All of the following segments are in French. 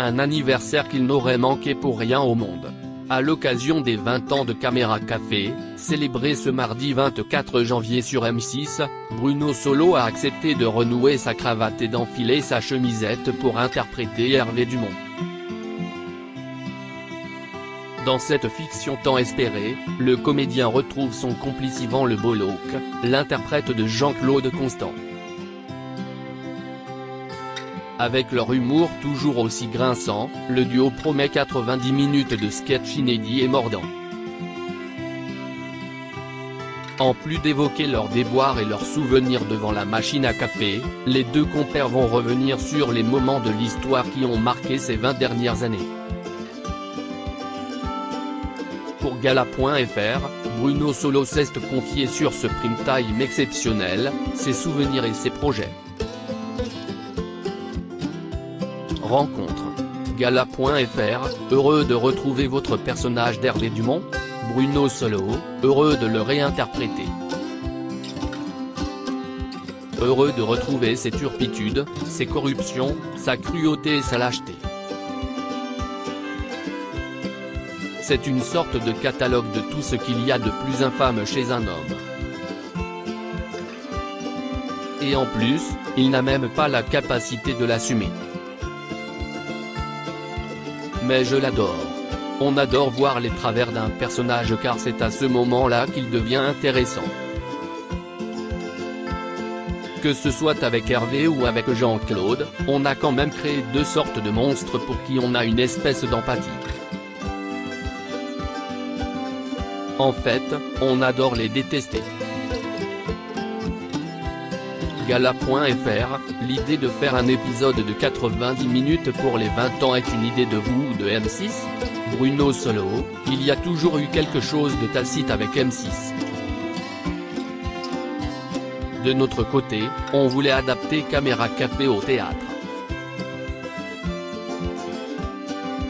Un anniversaire qu'il n'aurait manqué pour rien au monde. À l'occasion des 20 ans de Caméra Café, célébrés ce mardi 24 janvier sur M6, Bruno Solo a accepté de renouer sa cravate et d'enfiler sa chemisette pour interpréter Hervé Dumont. Dans cette fiction tant espérée, le comédien retrouve son complice Yvan Le Bolloc, l'interprète de Jean-Claude Constant. Avec leur humour toujours aussi grinçant, le duo promet 90 minutes de sketch inédits et mordants. En plus d'évoquer leurs déboires et leurs souvenirs devant la machine à café, les deux compères vont revenir sur les moments de l'histoire qui ont marqué ces 20 dernières années. Pour Gala.fr, Bruno Solo s'est confié sur ce prime time exceptionnel, ses souvenirs et ses projets. Rencontre. Gala.fr, heureux de retrouver votre personnage d'Hervé Dumont. Bruno Solo, heureux de le réinterpréter. Heureux de retrouver ses turpitudes, ses corruptions, sa cruauté et sa lâcheté. C'est une sorte de catalogue de tout ce qu'il y a de plus infâme chez un homme. Et en plus, il n'a même pas la capacité de l'assumer. Mais je l'adore. On adore voir les travers d'un personnage car c'est à ce moment-là qu'il devient intéressant. Que ce soit avec Hervé ou avec Jean-Claude, on a quand même créé deux sortes de monstres pour qui on a une espèce d'empathie. En fait, on adore les détester. Gala.fr, l'idée de faire un épisode de 90 minutes pour les 20 ans est une idée de vous ou de M6 ? Bruno Solo, il y a toujours eu quelque chose de tacite avec M6. De notre côté, on voulait adapter Caméra Café au théâtre.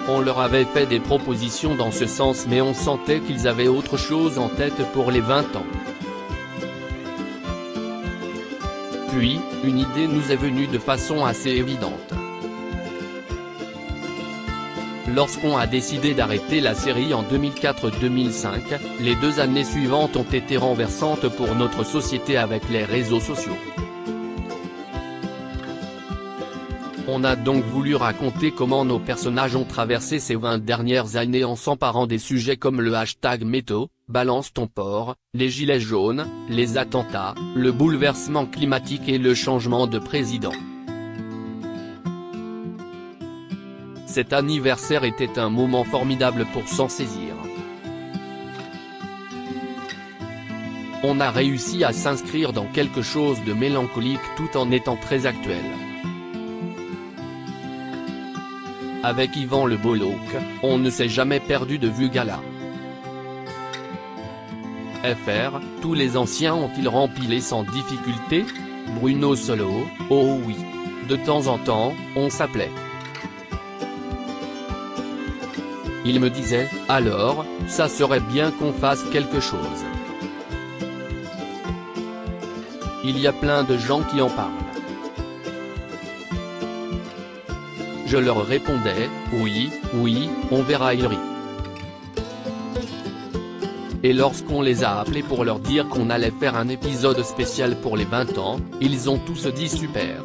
On leur avait fait des propositions dans ce sens mais on sentait qu'ils avaient autre chose en tête pour les 20 ans. Puis, une idée nous est venue de façon assez évidente. Lorsqu'on a décidé d'arrêter la série en 2004-2005, les 2 années suivantes ont été renversantes pour notre société avec les réseaux sociaux. On a donc voulu raconter comment nos personnages ont traversé ces 20 dernières années en s'emparant des sujets comme le hashtag métaux, balance ton porc, les gilets jaunes, les attentats, le bouleversement climatique et le changement de président. Cet anniversaire était un moment formidable pour s'en saisir. On a réussi à s'inscrire dans quelque chose de mélancolique tout en étant très actuel. Avec Yvan Le Bolloc, on ne s'est jamais perdu de vue Gala. FR, tous les anciens ont-ils rempilé sans difficulté ? Bruno Solo, oh oui. De temps en temps, on s'appelait. Il me disait, alors, ça serait bien qu'on fasse quelque chose. Il y a plein de gens qui en parlent. Je leur répondais, oui, on verra, ils rient. Et lorsqu'on les a appelés pour leur dire qu'on allait faire un épisode spécial pour les 20 ans, ils ont tous dit super.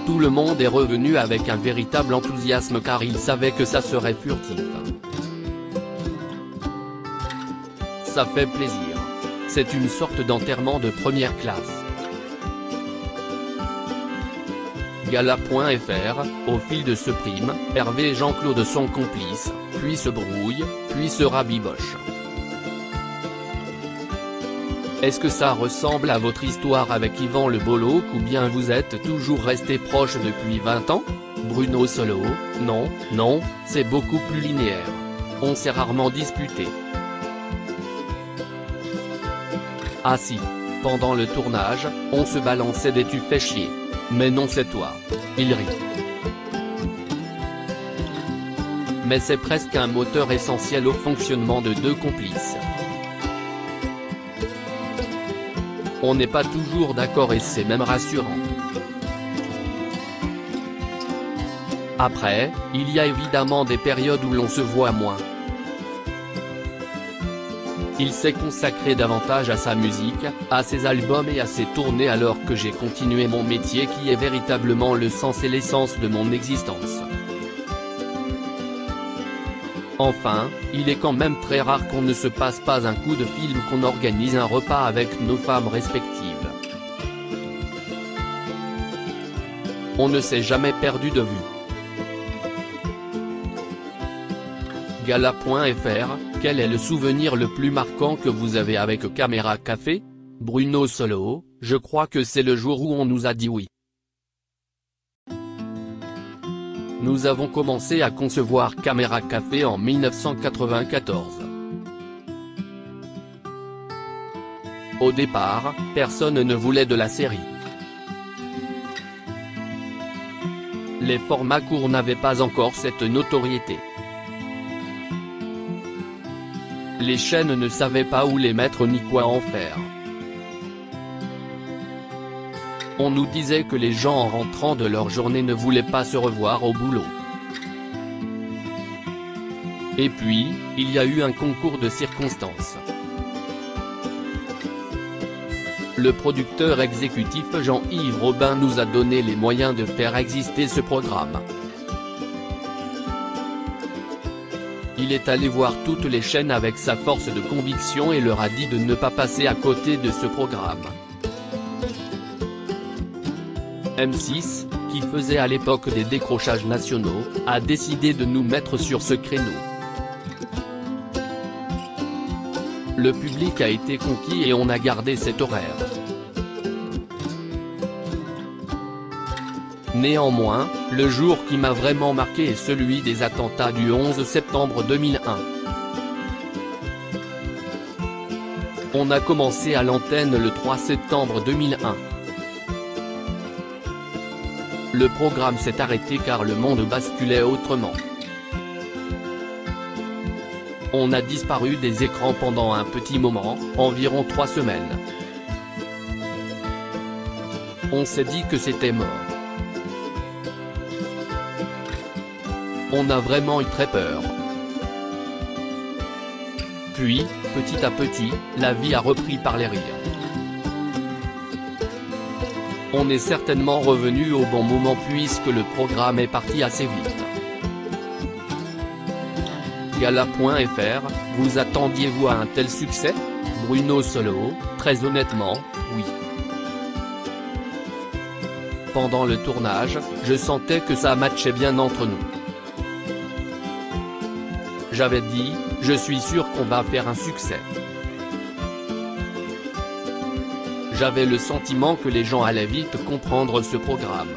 Tout le monde est revenu avec un véritable enthousiasme car ils savaient que ça serait furtif. Ça fait plaisir. C'est une sorte d'enterrement de première classe. Gala.fr, au fil de ce prime, Hervé et Jean-Claude sont complices, puis se brouillent, puis se rabibochent. Est-ce que ça ressemble à votre histoire avec Yvan Le Bolloc ou bien vous êtes toujours restés proches depuis 20 ans ? Bruno Solo, non, c'est beaucoup plus linéaire. On s'est rarement disputé. Ah si, pendant le tournage, on se balançait des tu fais chier. Mais non c'est toi. Il rit. Mais c'est presque un moteur essentiel au fonctionnement de deux complices. On n'est pas toujours d'accord et c'est même rassurant. Après, il y a évidemment des périodes où l'on se voit moins. Il s'est consacré davantage à sa musique, à ses albums et à ses tournées alors que j'ai continué mon métier qui est véritablement le sens et l'essence de mon existence. Enfin, il est quand même très rare qu'on ne se passe pas un coup de fil ou qu'on organise un repas avec nos femmes respectives. On ne s'est jamais perdu de vue. Gala.fr, quel est le souvenir le plus marquant que vous avez avec Caméra Café? Bruno Solo, je crois que c'est le jour où on nous a dit oui. Nous avons commencé à concevoir Caméra Café en 1994. Au départ, personne ne voulait de la série. Les formats courts n'avaient pas encore cette notoriété. Les chaînes ne savaient pas où les mettre ni quoi en faire. On nous disait que les gens en rentrant de leur journée ne voulaient pas se revoir au boulot. Et puis, il y a eu un concours de circonstances. Le producteur exécutif Jean-Yves Robin nous a donné les moyens de faire exister ce programme. Il est allé voir toutes les chaînes avec sa force de conviction et leur a dit de ne pas passer à côté de ce programme. M6, qui faisait à l'époque des décrochages nationaux, a décidé de nous mettre sur ce créneau. Le public a été conquis et on a gardé cet horaire. Néanmoins, le jour qui m'a vraiment marqué est celui des attentats du 11 septembre 2001. On a commencé à l'antenne le 3 septembre 2001. Le programme s'est arrêté car le monde basculait autrement. On a disparu des écrans pendant un petit moment, environ 3 semaines. On s'est dit que c'était mort. On a vraiment eu très peur. Puis, petit à petit, la vie a repris par les rires. On est certainement revenu au bon moment puisque le programme est parti assez vite. Gala.fr, vous attendiez-vous à un tel succès? Bruno Solo, très honnêtement, oui. Pendant le tournage, je sentais que ça matchait bien entre nous. J'avais dit, je suis sûr qu'on va faire un succès. J'avais le sentiment que les gens allaient vite comprendre ce programme.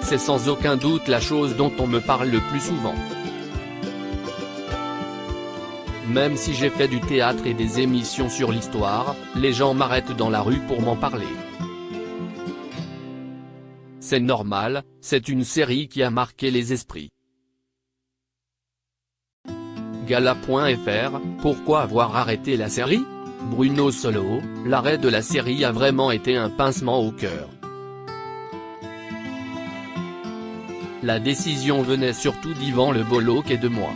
C'est sans aucun doute la chose dont on me parle le plus souvent. Même si j'ai fait du théâtre et des émissions sur l'histoire, les gens m'arrêtent dans la rue pour m'en parler. C'est normal, c'est une série qui a marqué les esprits. Gala.fr, pourquoi avoir arrêté la série? Bruno Solo, l'arrêt de la série a vraiment été un pincement au cœur. La décision venait surtout d'Yvan Le Bolloc et de moi.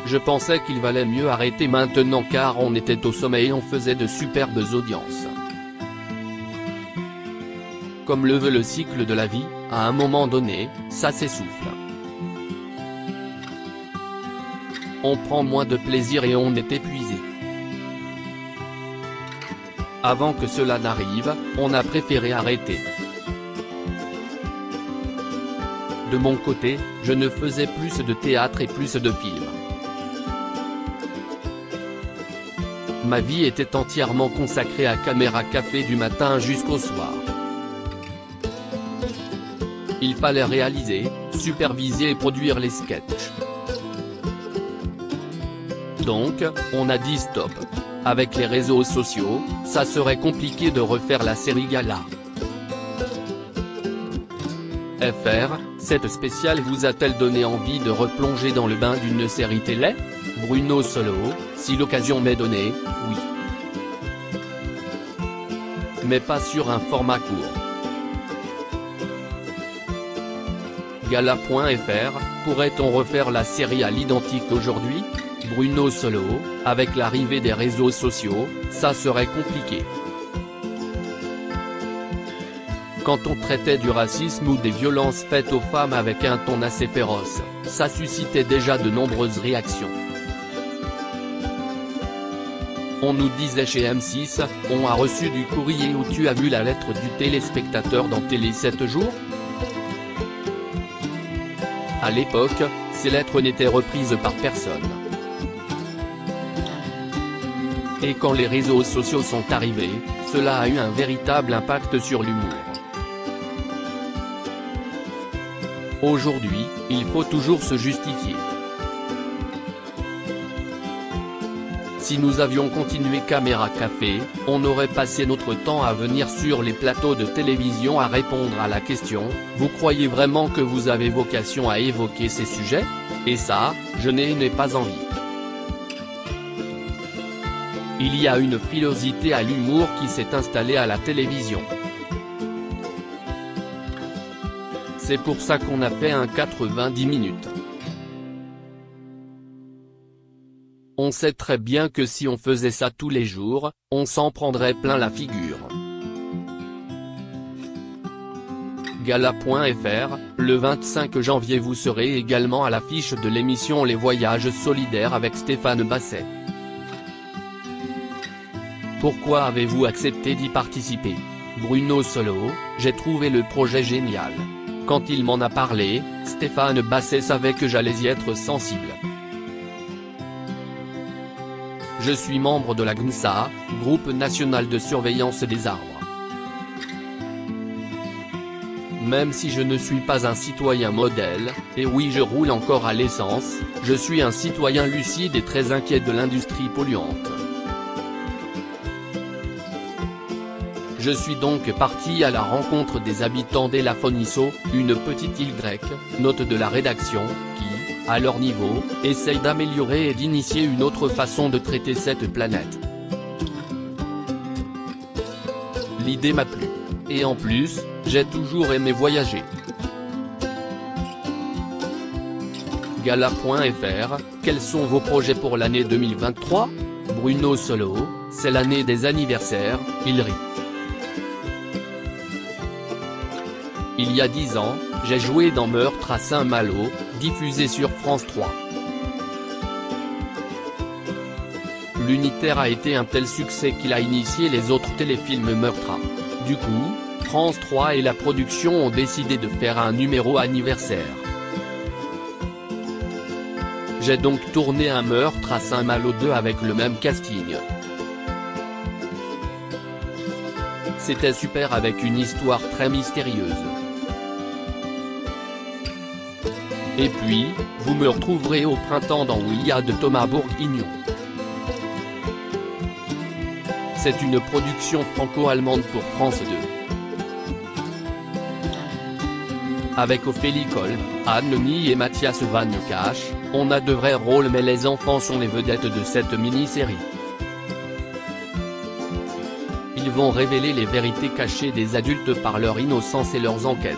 Je pensais qu'il valait mieux arrêter maintenant car on était au sommet et on faisait de superbes audiences. Comme le veut le cycle de la vie, à un moment donné, ça s'essouffle. On prend moins de plaisir et on est épuisé. Avant que cela n'arrive, on a préféré arrêter. De mon côté, je ne faisais plus de théâtre et plus de films. Ma vie était entièrement consacrée à Caméra Café du matin jusqu'au soir. Il fallait réaliser, superviser et produire les sketchs. Donc, on a dit stop. Avec les réseaux sociaux, ça serait compliqué de refaire la série Gala. FR, cette spéciale vous a-t-elle donné envie de replonger dans le bain d'une série télé? Bruno Solo, si l'occasion m'est donnée, oui. mais pas sur un format court. Gala.fr, pourrait-on refaire la série à l'identique aujourd'hui? Bruno Solo, avec l'arrivée des réseaux sociaux, ça serait compliqué. Quand on traitait du racisme ou des violences faites aux femmes avec un ton assez féroce, ça suscitait déjà de nombreuses réactions. On nous disait chez M6, on a reçu du courrier où tu as vu la lettre du téléspectateur dans Télé 7 jours? À l'époque, ces lettres n'étaient reprises par personne. Et quand les réseaux sociaux sont arrivés, cela a eu un véritable impact sur l'humour. Aujourd'hui, il faut toujours se justifier. Si nous avions continué Caméra Café, on aurait passé notre temps à venir sur les plateaux de télévision à répondre à la question « Vous croyez vraiment que vous avez vocation à évoquer ces sujets ?» Et ça, je n'ai pas envie. Il y a une frilosité à l'humour qui s'est installée à la télévision. C'est pour ça qu'on a fait un 90 minutes. On sait très bien que si on faisait ça tous les jours, on s'en prendrait plein la figure. Gala.fr, le 25 janvier vous serez également à l'affiche de l'émission Les Voyages Solidaires avec Stéphane Basset. Pourquoi avez-vous accepté d'y participer? Bruno Solo, j'ai trouvé le projet génial. Quand il m'en a parlé, Stéphane Basset savait que j'allais y être sensible. Je suis membre de la GNSA, Groupe National de Surveillance des Arbres. Même si je ne suis pas un citoyen modèle, et oui je roule encore à l'essence, je suis un citoyen lucide et très inquiet de l'industrie polluante. Je suis donc parti à la rencontre des habitants d'Elafonisso, une petite île grecque, note de la rédaction, qui, à leur niveau, essayent d'améliorer et d'initier une autre façon de traiter cette planète. L'idée m'a plu. Et en plus, j'ai toujours aimé voyager. Gala.fr, quels sont vos projets pour l'année 2023? Bruno Solo, c'est l'année des anniversaires, il rit. Il y a 10 ans, j'ai joué dans Meurtre à Saint-Malo, diffusé sur France 3. L'unitaire a été un tel succès qu'il a initié les autres téléfilms Meurtre. Du coup, France 3 et la production ont décidé de faire un numéro anniversaire. J'ai donc tourné un Meurtre à Saint-Malo 2 avec le même casting. C'était super avec une histoire très mystérieuse. Et puis, vous me retrouverez au printemps dans Où il y a de Thomas Bourguignon. C'est une production franco-allemande pour France 2. Avec Ophélie Kolb, Anne-Lemie et Mathias Van Cache, on a de vrais rôles mais les enfants sont les vedettes de cette mini-série. Ils vont révéler les vérités cachées des adultes par leur innocence et leurs enquêtes.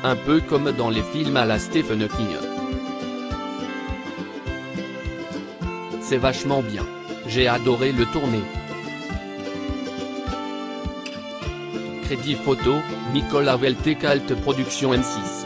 Un peu comme dans les films à la Stephen King. C'est vachement bien. J'ai adoré le tourner. Crédit photo, Nicolas Veltecalt Production M6.